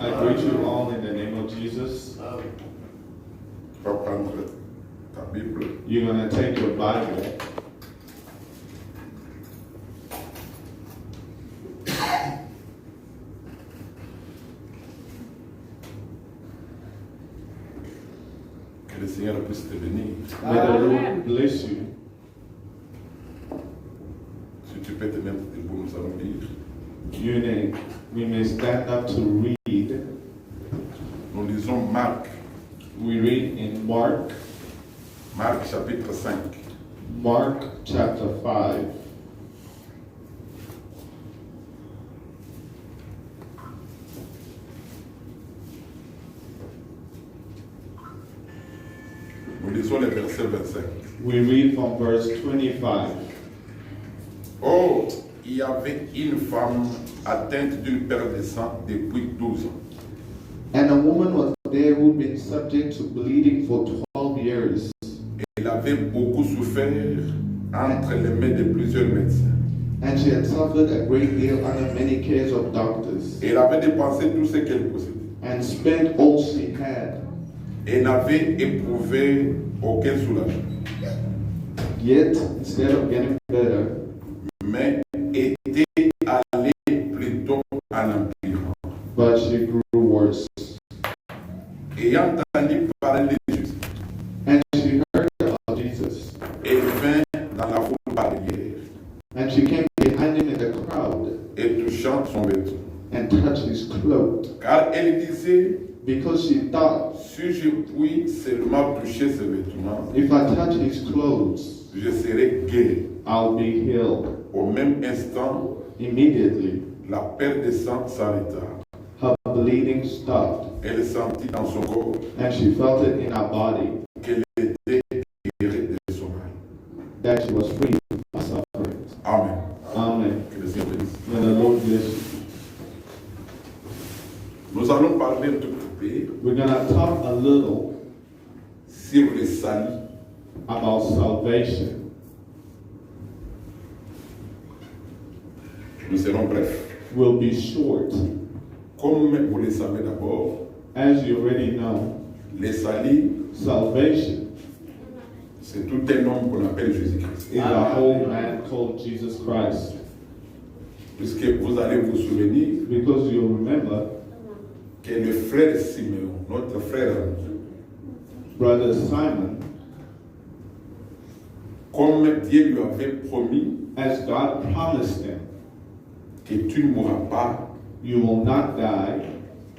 I greet you all in the name of Jesus. Tu vas prendre ta Bible. You're going to take your Bible. Que le Seigneur puisse te bénir. May the Lord bless you. Si tu peux te mettre debout, nous allons lire. We may stand up to read. Nous lisons Marc. We read in Mark Chapitre 5. Mark chapter 5. Nous lisons les versets 25. We read from verse 25. Oh, il y avait une femme atteinte d'une perte de sang depuis 12 ans. And a woman was there who'd been subject to bleeding for 12 years. Elle avait beaucoup souffert entre les mains de plusieurs médecins. And she had suffered a great deal under many cares of doctors. Elle avait dépensé tout ce qu'elle possédait. And spent all she had. Elle n'avait éprouvé aucun soulagement. Yet, instead of getting better, mais était allée plutôt en empirant. but she grew worse. Ayant entendu parler de Jésus, And she heard about Jesus. elle vint dans la foule barrière And she came behind him in the crowd et touchant son vêtement. and touched his cloak. Car elle disait, Because she thought, si je puis seulement toucher ses vêtements, if I touch his clothes, je serai guéri. I'll be healed. Au même instant, Immediately, la perte de sang s'arrêta. her bleeding stopped, Elle sentit dans son corps and she felt it in her body qu'elle était guérie de son mal. that she was free from her sufferings. Amen. Amen. Que le Seigneur bénisse. May the Lord bless you. Nous allons parler un tout petit peu We're going to talk a little sur le salut. about salvation. Nous serons brefs. Will be short. Comme vous le savez d'abord, As you already know, le salut, salvation c'est tout un homme qu'on appelle Jésus-Christ. is a whole man called Jesus Christ. Puisque vous allez vous souvenir Because you remember, que le frère Simeon, notre frère, Brother Simon, comme Dieu lui avait promis as God promised him, que tu ne mourras pas you will not die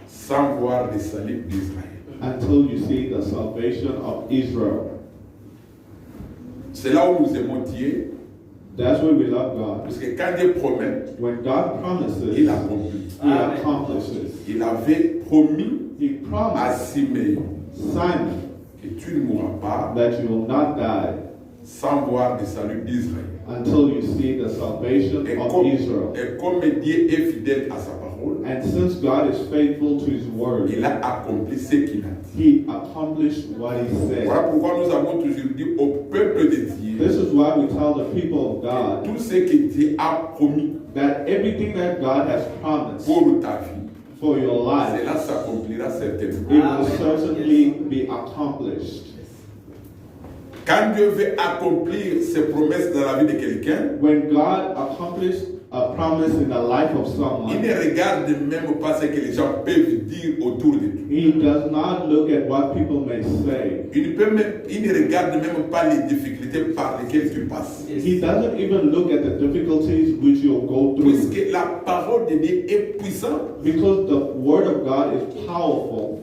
sans voir le salut d'Israël. until you see the salvation of Israel. C'est là où nous aimons Dieu, That's why we love God. parce que quand Dieu promet, When God promises, il accomplit. He accomplishes. Il avait promis He à promised Simeon Simon que tu ne mourras pas that you will not die sans voir le salut d'Israël. until you see the salvation of Israel. Et comme Dieu est fidèle à sa parole, And since God is faithful to His word, il a accompli ce qu'il a dit. He accomplished what He said. Voilà pourquoi nous avons toujours dit au peuple de Dieu, This is why we tell the people of que God tout ce que Dieu a promis that everything that God has promised pour ta vie, for your life, cela s'accomplira certainement. it will certainly be accomplished. Quand Dieu veut accomplir ses promesses dans la vie de quelqu'un, When God accomplishes a promise in the life of il someone, ne regarde même pas ce que les gens peuvent dire autour de toi. He does not look at what people may say. Il ne regarde même pas les difficultés par lesquelles tu passes. He doesn't even look at the difficulties which you'll go through. Puisque la parole de Dieu est puissante Because the word of God is powerful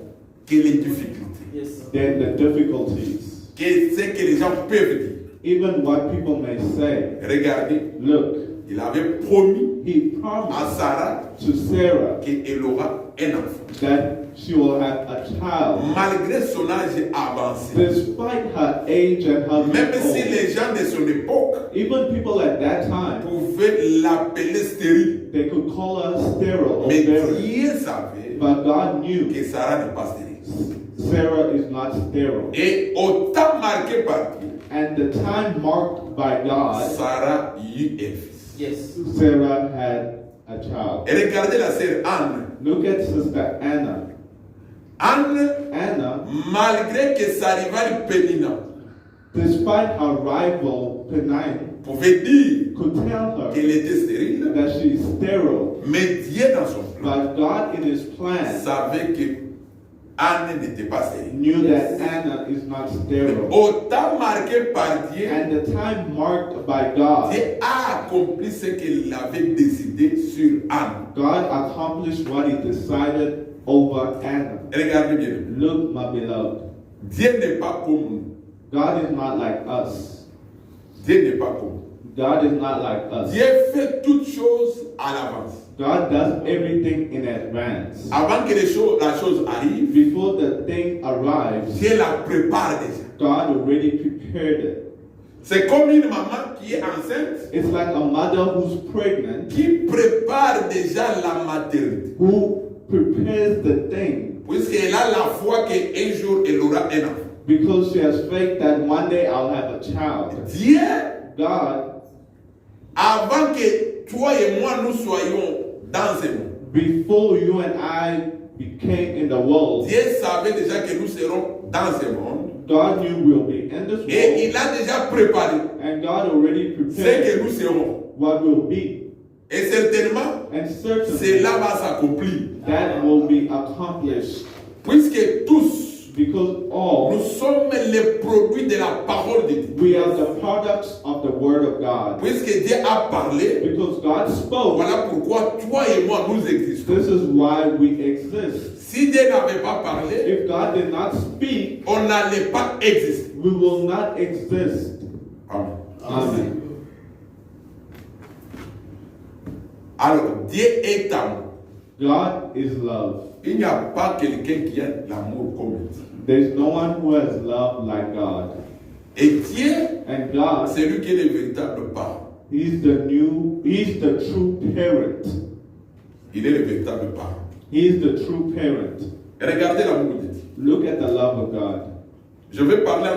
que les difficultés, than the difficulties. que ce que les gens peuvent dire. Even what people may say. Regardez, Look, il avait promis He à promised Sarah to Sarah qu'elle aura un enfant. that she will have a child. Malgré son âge avancé, Despite her age and her même being si old, les gens de son époque even people at that time, pouvaient l'appeler stérile, they could call her sterile or mais barren. Dieu savait But God knew que Sarah n'est pas stérile. Sarah is not sterile. Et au temps marqué par Dieu, And the time marked by God, Sarah eut un fils. Yes. Sarah had a child. Et regardez la sœur Anne. Look at Sister Anna. Anne, malgré que sa rivale Pénina despite her rival Penina pouvait dire could tell her qu'elle était stérile, that she's sterile, mais Dieu dans son plan but God in his plan savait que Anne n'était pas stérile. knew that Anna is not sterile. Au temps marqué par Dieu, And the time marked by God, Dieu a accompli ce qu'il avait décidé sur Anne. God accomplished what he decided over Anna. Regardez bien. Look, my beloved, Dieu n'est pas comme nous. God is not like us. Dieu n'est pas comme nous. God is not like us. Dieu fait toutes choses à l'avance. God does everything in advance. Avant que la chose arrive, Before the thing arrives, Dieu la prépare déjà. God already prepared it. C'est comme une maman qui est enceinte, It's like a mother who's pregnant qui prépare déjà la maternité. who prepares the thing Puisqu'elle a la foi qu'un jour elle aura un enfant. because she has faith that one day I'll have a child. Dieu, God, avant que toi et moi nous soyons dans ce monde, before you and I became in the world, Dieu savait déjà que nous serons dans ce monde. God knew we'll be in this Et world, il a déjà préparé and God already ce prepared que nous serons. what will be. Et certainement, And certainly cela va s'accomplir. that will be accomplished Puisque tous, because all nous sommes les produits de la parole de Dieu. we are the products of the Word of God. Puisque Dieu a parlé, Because God spoke, voilà pourquoi toi et moi nous existons. this is why we exist. Si Dieu n'avait pas parlé, If God did not speak, on n'allait pas exister. we will not exist. Amen. Amen. Alors, Dieu est amour. God is love. Il n'y a pas quelqu'un qui a l'amour comme Dieu. There's no one who has love like God. Et Dieu, And God, c'est lui qui est le véritable parent. He's the true parent. Il est le véritable parent. He's the true parent. Et regardez l'amour de Dieu. Look at the love of God. Je vais parler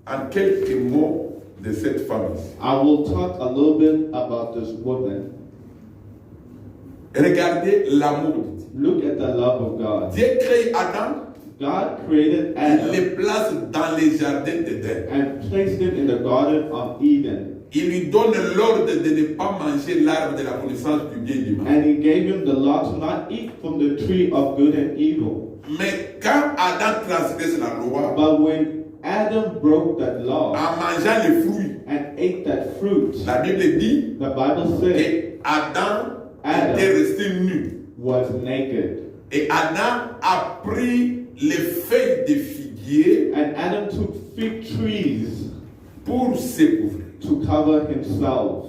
en quelques mots de cette femme. I will talk a little bit about this woman. Et regardez l'amour de Dieu. Look at the love of God. Dieu crée Adam, God created il Adam le place dans les jardins d'Éden. and placed him in the Garden of Eden. Il lui donne l'ordre de ne pas manger l'arbre de la connaissance du bien et du mal. And he gave him the law to not eat from the tree of good and evil. Mais quand Adam transgresse la loi, But when Adam broke that law en mangeant les fruits, and ate that fruit, la Bible dit the Bible said que Adam était resté nu. was naked. Et Adam a pris les feuilles de figuier And Adam took fig trees pour se couvrir. to cover himself.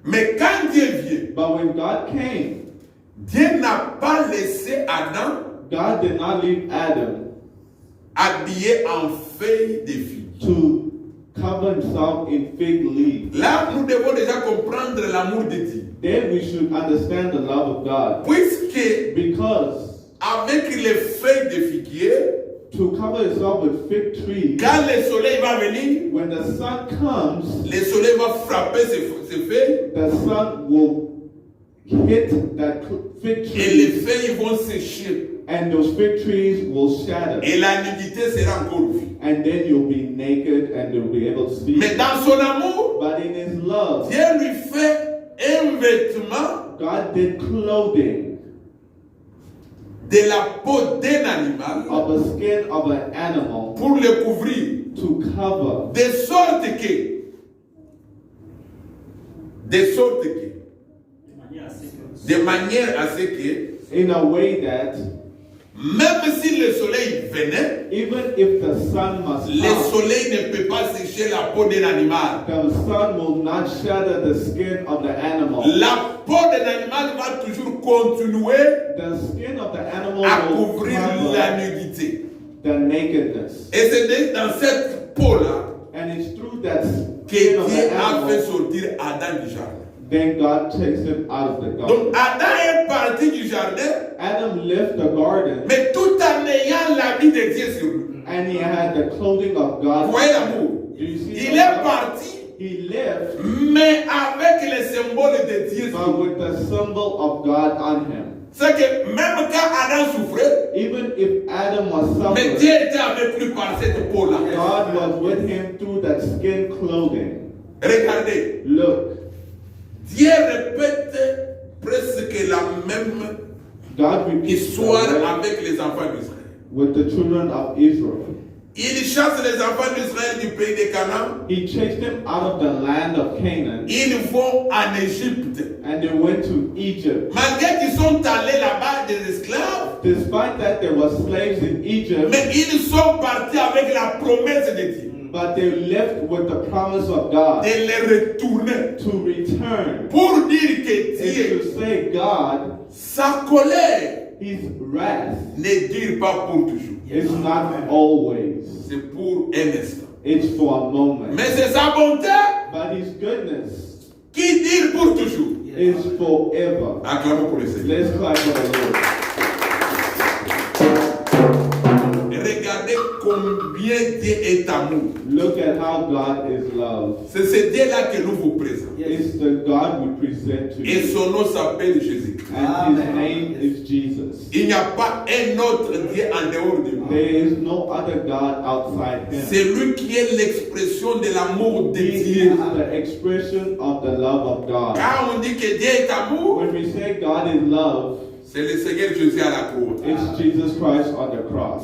Mais quand Dieu vient, But when God came, Dieu n'a pas laissé Adam God did not leave Adam habillé en feuilles de figuier. to cover himself in fig leaves. Là, nous devons déjà comprendre l'amour de Dieu. Then we should understand the love of God. Puisque Because avec les feuilles de figuier, to cover yourself with fig trees, quand le soleil va venir, when the sun comes, le soleil va frapper ces feuilles the sun will hit that fig et les tree feuilles vont sécher. and those fig trees will shatter. Et la nudité sera encore vue. And then you'll be naked and you'll be able to see. Mais dans son amour, But in his love, Dieu lui fait un vêtement God did clothing de la peau d'un animal of the skin of an animal pour le couvrir. to cover. De manière à ce que, In a way that même si le soleil venait, even if the sun must le come, soleil ne peut pas sécher la peau d'un animal. the sun will not shatter the skin of the animal. La peau d'un animal va toujours continuer The skin of the animal à will couvrir la cover nudité. the nakedness. Et c'est dans cette peau-là And it's through that que skin of Dieu the a fait animal, sortir Adam du jardin. then God takes him out of the garden. Donc Adam est parti du jardin, Adam left the garden mais tout en ayant l'habit de Dieu sur lui. and he had the clothing of Vous God. voyez l'amour? Do you see Il the est love? parti, He He lived, mais avec les symboles de Dieu. but with the symbol of God on him. C'est que même quand Adam souffrait, Even if Adam was mais suffering, Dieu était avec lui par cette peau-là. God was with him through that skin clothing. Regardez, Look, Dieu répète presque la même God repeats the histoire word avec les enfants d'Israël. with the children of Israel. Il chasse les enfants d'Israël du pays de Canaan. He chased them out of the land of Canaan, Ils vont en Égypte. and they went to Egypt. Malgré qu'ils sont allés là-bas des esclaves, Despite that, there were slaves in Egypt, mais ils sont partis avec la promesse de Dieu but they left with the promise of God de les retourner to return. pour dire que And Dieu, to say, God, sa colère His wrath ne dure pas pour toujours. is not always. C'est pour un instant. It's for a moment. Mais c'est sa bonté But His goodness qui dure pour toujours. is forever. Acclamons pour le Seigneur. Let's clap for the Lord. Regardez combien Dieu est amour. Look at how God is love. C'est ce Dieu-là que nous vous présentons. It's the God we present to Et you. son nom s'appelle Jésus-Christ. And His name is Jesus. Il n'y a pas un autre Dieu en dehors de lui. There is no other God outside Him. C'est lui qui est l'expression de l'amour de He Dieu. is the expression of the love of God. Quand on dit que Dieu est amour, When we say God is love, c'est le Seigneur Jésus à la croix. it's Jesus Christ on the cross.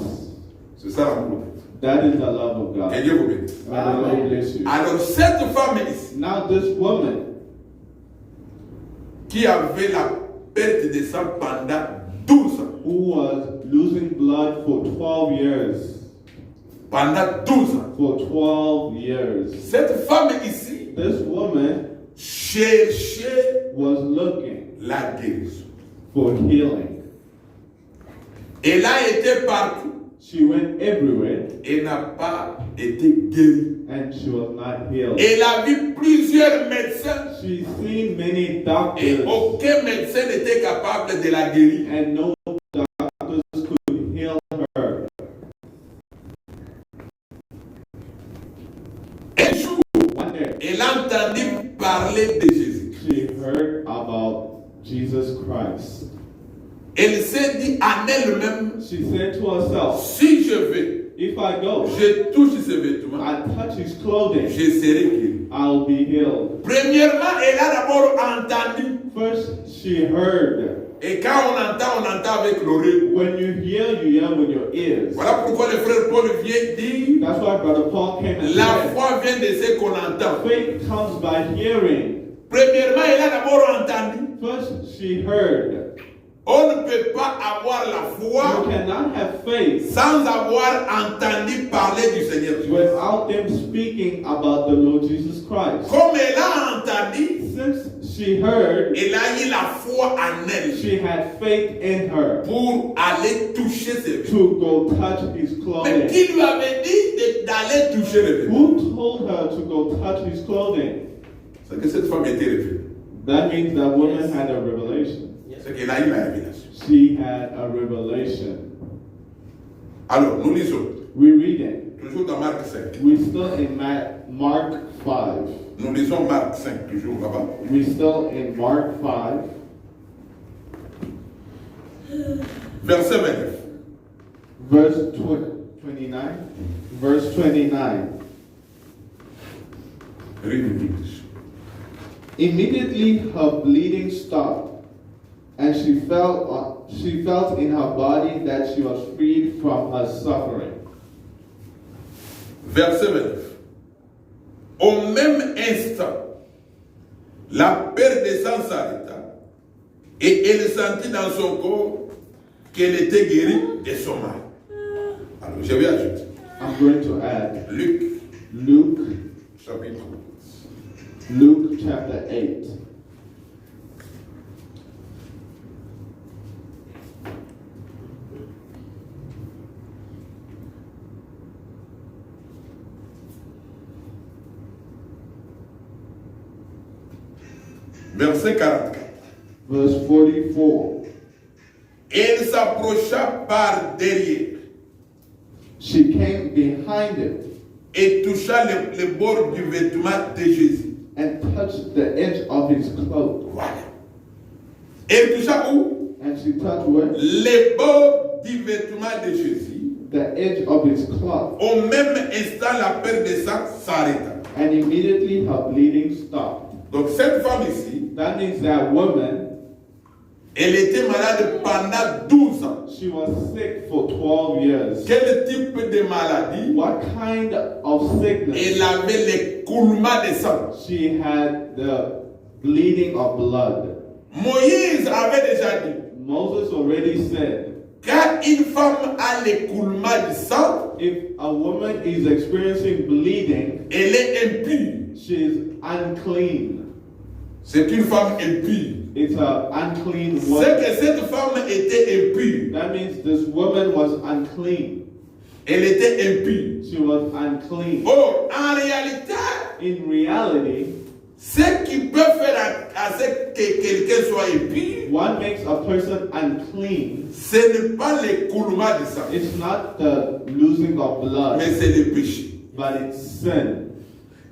C'est ça l'amour. That is the love of Que God. Dieu vous bénisse. May the Lord bless you. Alors cette femme ici, Now this woman qui avait la perte de sang pendant 12 ans, who was losing blood for 12 years, pendant 12 ans, for 12 years, cette femme ici this woman cherchait was looking la guérison. for healing. Elle a été partout She went everywhere et n'a pas été guérie. and she was not healed. Elle a vu plusieurs médecins She's seen many et doctors aucun médecin n'était capable de la guérir. and no doctors could heal her. Un jour, One day, elle a entendu parler de Jésus. she heard about Jesus Christ. Elle s'est dit en elle-même, She said to herself, si je vais, if I go, je touche ses vêtements, I touch his clothing, je serai guéri. I'll be healed. Premièrement, elle a d'abord entendu. First, she heard. Et quand on entend avec l'oreille. When you hear with your ears. Voilà pourquoi le frère Paul vient dire, That's why Brother Paul came and la said, foi vient de ce qu'on entend. faith comes by hearing. Premièrement, elle a d'abord entendu. First, she heard. On ne peut pas avoir la You foi cannot have faith sans avoir entendu parler du Seigneur Jésus. without them speaking about the Lord Jesus Christ. Comme elle a entendu, Since she heard, elle a eu la foi en elle she had faith in her pour aller toucher ses vêtements. to go touch his Mais clothing. qui lui avait dit d'aller toucher les vêtements? Who told her to go touch his clothing? C'est que cette femme était révélée. That means that woman had a revelation. C'est qu'elle a eu la révélation. She had a revelation. Alors, nous lisons. We read it. Toujours dans Marc 5. We're still in Mark 5. Nous lisons Marc 5, toujours là-bas. We're still in Mark 5, Verset 29. verse 29. Verse 29. Read in English. Immediately her bleeding stopped, and she felt in her body that she was freed from her suffering. Verset 29. Au même instant, la perte de sang s'arrêta et elle sentit dans son corps qu'elle était guérie de son mal. Alors, je vais ajouter. I'm going to add Luc, chapitre 8. Luke chapter 8. Verset 44. Verse 44. Elle s'approcha par derrière She came behind him et toucha le bord du vêtement de Jésus. and touched the edge of his cloak. Voilà. Et elle toucha où? And she touched where? Le bord du vêtement de Jésus. The edge of his cloak. Au même instant, la perte de sang s'arrêta. And immediately her bleeding stopped. Donc cette femme ici, That means that woman, elle était malade pendant 12 ans. she was sick for 12 years. Quel type de maladie? What kind of sickness? Elle avait l'écoulement de sang. She had the bleeding of blood. Moïse avait déjà dit, Moses already said, quand une femme a l'écoulement du sang, if a woman is experiencing bleeding, elle est impure. she is unclean. C'est une femme impure. It's an unclean C'est woman. que cette femme était impure. That means this woman was unclean. Elle était impure. She was unclean. Or, en réalité, In reality, ce qui peut faire à ce que quelqu'un soit impur, what makes a person unclean, ce n'est pas l'écoulement du sang, it's not the losing of blood, mais c'est le péché. but it's sin.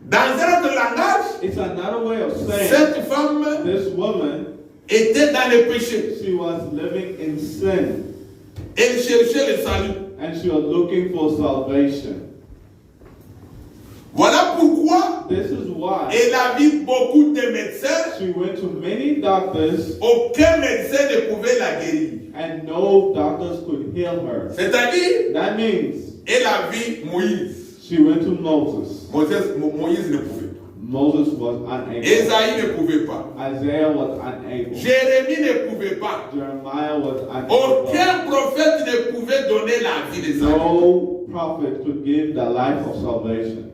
Dans un autre langage, It's another way of saying cette femme this woman, était dans le péché. she was living in sin Elle cherchait le salut. and she was looking for salvation. Voilà pourquoi This is why elle a vu beaucoup de médecins. she went to many doctors Aucun médecin ne pouvait la guérir. and no doctors could heal her. C'est-à-dire, That means elle a vu Moïse. she went to Moses. Moïse ne pouvait pas. Moses was unable. Esaïe ne pouvait pas. Isaiah was unable. Jérémie ne pouvait pas. Jeremiah was unable. Aucun prophète ne pouvait donner la vie des hommes. No prophet could give the life of salvation.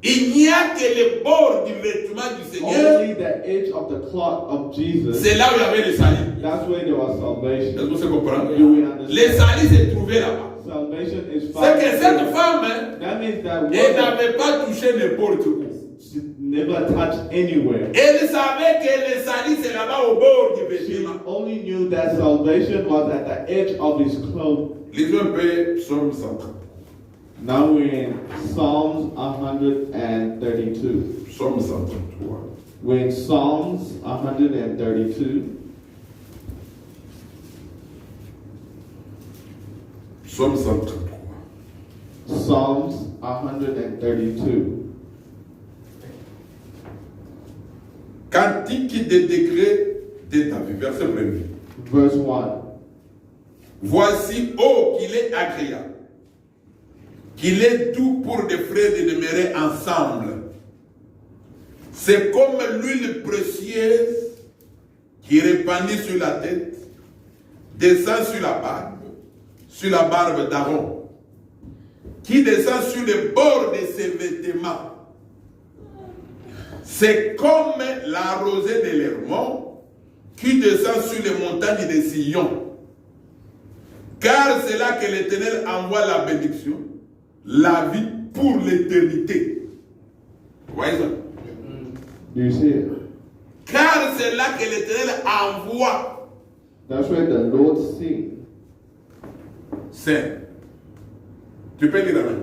Il n'y a que le bord du vêtement du Seigneur. Only the edge of the cloth of Jesus. C'est là où il y avait le salut. That's where there was Est-ce salvation. que vous comprenez? Do we Le understand? salut s'est trouvé là-bas. Salvation is C'est found. que cette there. femme, hein, That means that elle woman, n'avait pas touché n'importe où. she never touched anywhere. Elle savait que le salut c'est là-bas au bord du She vêtement. only knew that salvation was at the edge of his cloth. Lisons un peu Psaume 130. Now we're in Psalms 132. Psaume 133. We're in Psalms 132. Psaume 133. Psalms 132. Cantique des décrets de David, verset 1er. Verse 1. Voici, oh, qu'il est agréable, qu'il est doux pour des frères de demeurer ensemble. C'est comme l'huile précieuse qui est répandue sur la tête, descend sur la barbe d'Aaron, qui descend sur le bord de ses vêtements. C'est comme la rosée de l'Hermon qui descend sur les montagnes de Sion. Car c'est là que l'Éternel envoie la bénédiction, la vie pour l'éternité. Vous voyez ça? Do you see it? Car c'est là que l'Éternel envoie. That's where the Lord sings. C'est. Tu peux lire en anglais.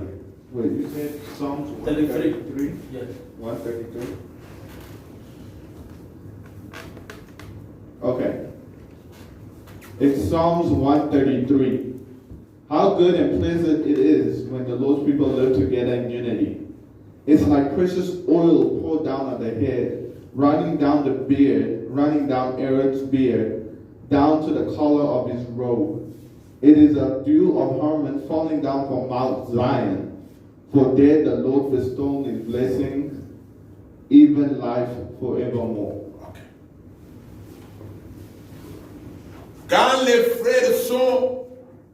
Wait, you said Psalms 33. 133? Yes. 133? Okay. It's Psalms 133. How good and pleasant it is when the Lord's people live together in unity. It's like precious oil poured down on the head, running down the beard, running down Aaron's beard, down to the collar of his robe. It is a dew of Hermon falling down from Mount Zion. For there the Lord bestowed his blessings, even life forevermore. Okay. Quand les frères sont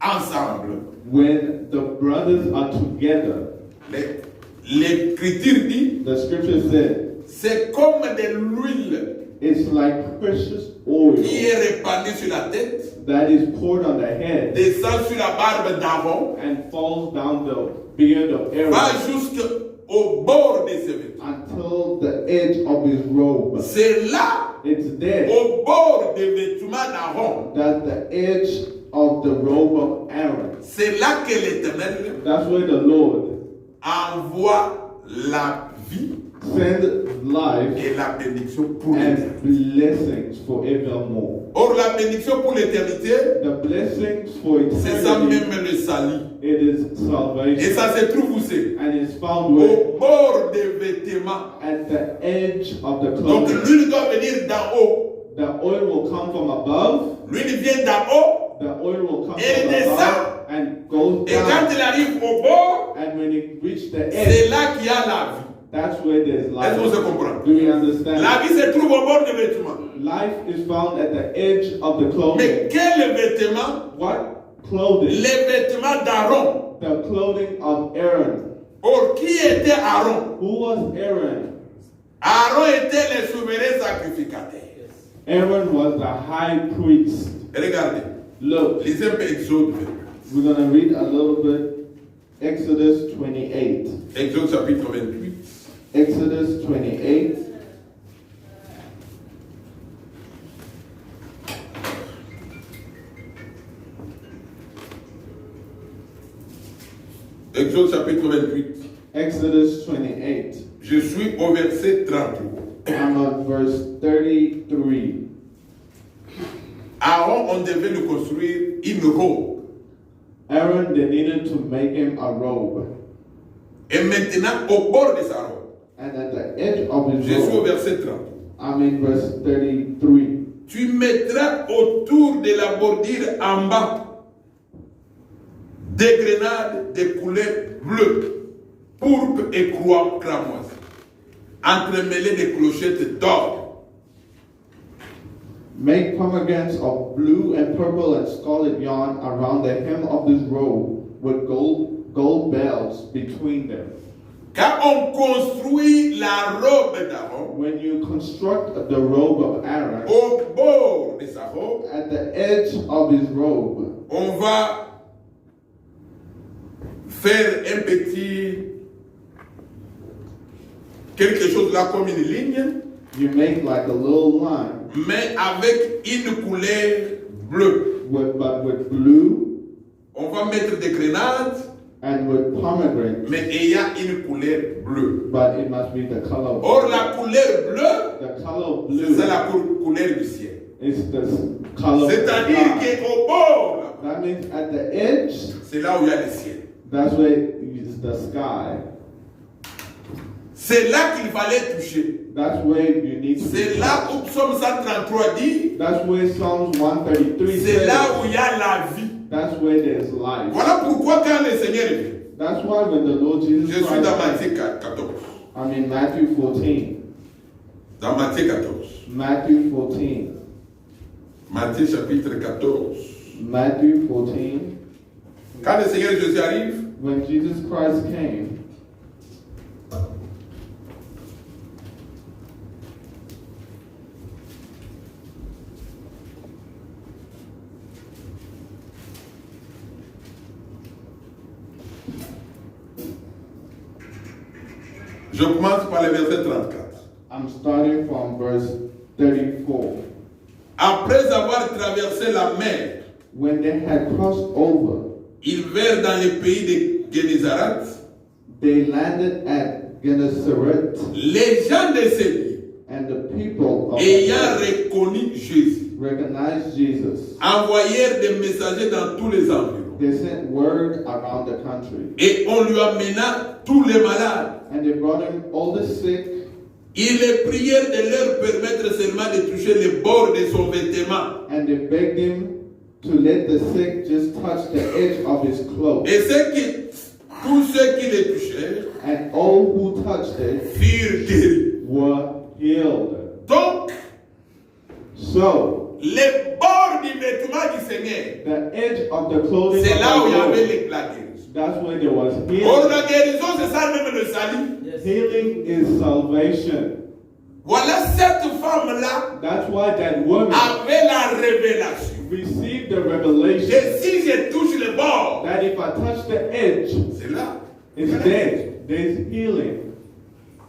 ensemble, When the brothers are together, l'Écriture dit, the scripture said, c'est comme de l'huile it's like precious oil qui est répandue sur la tête, that is poured on the head descend sur la barbe d'Aaron, and falls down the beard of va Aaron jusqu'au bord de ses vêtements. until the edge of his robe. C'est là, It's there au bord des vêtements d'Aaron, that the edge of the robe of Aaron. c'est là que l'Éternel That's where the Lord envoie la vie send life et la bénédiction pour and l'éternité. blessings forevermore. Or, la bénédiction pour l'éternité, The blessings for c'est ça eternity, même le salut. it is Et salvation. ça se trouve où c'est? And it's found where? Au bord des vêtements. At the edge of the Donc clothing. l'huile doit venir d'en haut. The oil will come from above. L'huile vient d'en haut. The oil will come Et from descend. above and goes Et quand down. il arrive au bord, And when it reaches the c'est edge, là qu'il y a la vie. that's where there's Est-ce qu'on se life. comprend? Do you understand? La vie se trouve au bord des vêtements. Life is found at the edge of the Mais clothing. quels vêtements? What clothing? Les vêtements d'Aaron. The clothing of Aaron. Or, qui était Aaron? Who was Aaron? Aaron était le souverain sacrificateur. Aaron was the high priest. Regardez, Look, lisez un peu Exode. we're going to read a little bit Exodus 28. Exode chapitre 28. Exodus 28. Exode chapitre 28. Exodus 28. Je suis au verset 33. I'm on verse 33. Aaron, on devait lui construire une robe. Aaron, they needed to make him a robe. Et maintenant, au bord de sa robe, And at the edge of his je suis au robe, verset 30. I'm in verse 33. Tu mettras autour de la bordure en bas des grenades de couleur bleue, pourpre et croix cramoise, entremêlées de clochettes d'or. Make pomegranates of blue and purple and scarlet yarn around the hem of this robe with gold bells between them. Quand on construit la robe d'Aaron, When you construct the robe of Aaron, au bord de sa robe, at the edge of his robe, on va faire un petit quelque chose là comme une ligne, you make like a little line, mais avec une couleur bleue. but with blue On va mettre des grenades, and with pomegranate, mais ayant une couleur bleue. but it must be the color. Or, la couleur bleue, The color of c'est blue la couleur du ciel. is the color of the C'est-à-dire sky. qu'au bord, là, That means at the edge, c'est là où il y a le ciel. that's where it's the sky. C'est là qu'il fallait toucher. That's where you need to C'est be. là où Psaume 133 dit, That's where Psalms 133 c'est là says. où il y a la vie. That's where there's life. Voilà pourquoi quand le Seigneur est venu, That's why when the Lord je Jesus suis dans Christ, Matthieu 14. I'm in Matthew 14. Dans Matthieu 14. Matthew 14. Matthieu chapitre 14. Matthew 14. Quand le Seigneur Jésus arrive, When Jesus Christ came, je commence par le verset 34. I'm starting from verse 34. Après avoir traversé la mer, When they had crossed over, ils vinrent dans le pays de Génézaret. they landed at Gennesaret, Les gens de ce lieu, and the people of ayant reconnu Jésus, recognized Jesus. envoyèrent des messagers dans tous les environs. They sent word around the country, Et on lui amena tous les malades. and they brought him all the sick, Ils les prièrent de leur permettre seulement de toucher le bord de son vêtement. and they begged him to let the sick just touch the edge of his cloak. Et tous ceux qui les touchèrent And all who touched it furent guéris. were healed. Donc, So, les bords du vêtement du Seigneur, the edge of the clothing c'est of là où il y the avait Lord, la guérison. that's where there was Or healing. la guérison, c'est ça même le salut. Healing is salvation. Voilà cette femme-là That's why that woman avait la révélation. received the revelation Que si je touche le bord, that if I touch the edge, c'est là. it's dead. There's healing.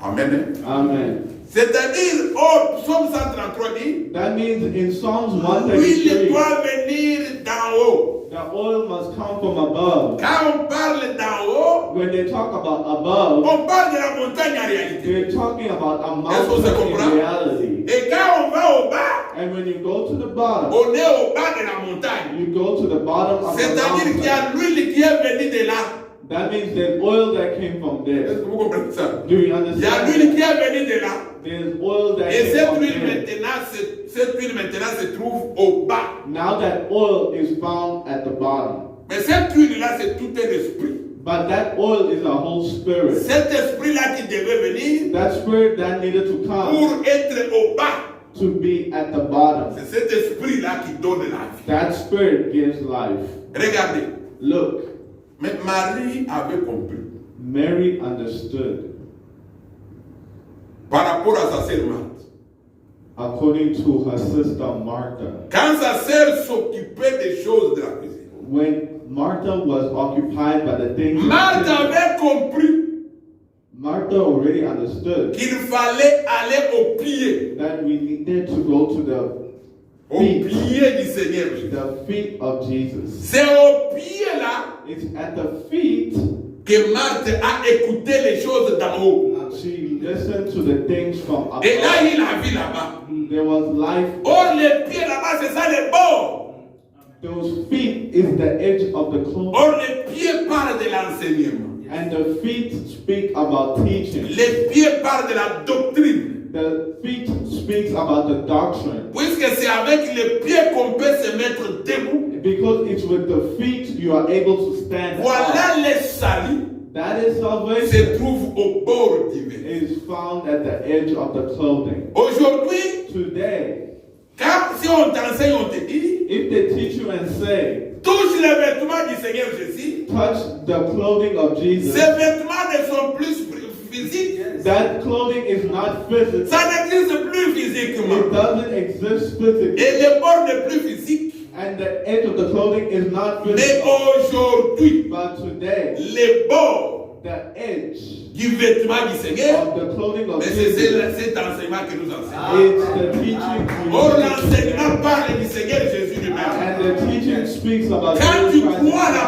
Amen. Amen. C'est-à-dire, au psaume 133 dit, That means in Psalms l'huile 133, doit venir d'en haut. the oil must come from above. Quand on parle d'en haut, When they talk about above, on parle de la montagne en réalité. they're talking about a Est-ce qu'on se mountain comprend? in reality. Et quand on va au bas, And when you go to the bottom, on est au bas de la montagne. you go to the bottom of the C'est-à-dire qu'il y mountain. a l'huile qui est venue de là. That means there's oil that came from Est-ce there. que vous comprenez ça? Do you Il y a understand? l'huile qui est venue de là. There's oil that Et came cette from huile there. maintenant se trouve au bas. Now that oil is found at the bottom. Mais cette huile-là, c'est tout un esprit. But that oil is a whole spirit. Cet esprit-là qui devait venir That spirit that needed to come pour être au bas. to be at the bottom. C'est cet esprit-là qui donne la vie. That spirit gives life. Regardez. Look, Mais Marie avait compris. Mary understood, Par rapport à sa sœur Marthe. according to her sister Martha. Quand sa sœur s'occupait des choses de la cuisine. When Martha was occupied by the things, Marthe avait compris Martha already understood qu'il fallait aller au pied. that we needed to go to Au pied du Seigneur Jésus. the feet of Jesus. C'est au pied là It's at the feet que Marthe a écouté les choses d'en haut. she listened to the things from Et là, above. il a vu là-bas. There was life. Or, les pieds là-bas, c'est ça les bords. Those feet is the edge of the cloth. Or, les pieds parlent de l'enseignement. And the feet speak about teaching. Les pieds parlent de la doctrine. The feet speaks about the doctrine. Puisque c'est avec les pieds qu'on peut se mettre debout. Because it's with the feet you are able to stand Voilà up. les saluts That is se salvation. trouvent au bord du vêtement. Is found at the edge of the clothing. Aujourd'hui, Today, si on t'enseigne, on te dit, if they teach you and say, touche les vêtements du Seigneur Jésus, touch the clothing of Jesus, ces vêtements ne sont plus physiques. that clothing is not physical. Ça n'existe plus physiquement. It doesn't exist physically. Et le bord n'est plus physique. And the edge of the clothing is not Mais physical. aujourd'hui, But today, les bords the edge du vêtement du Seigneur, of the clothing of mais c'est Jesus, cet enseignement que nous enseignons. it's the teaching. Or, l'enseignement parle du Seigneur Jésus lui-même. And the teaching speaks about Quand Jesus tu Christ. crois la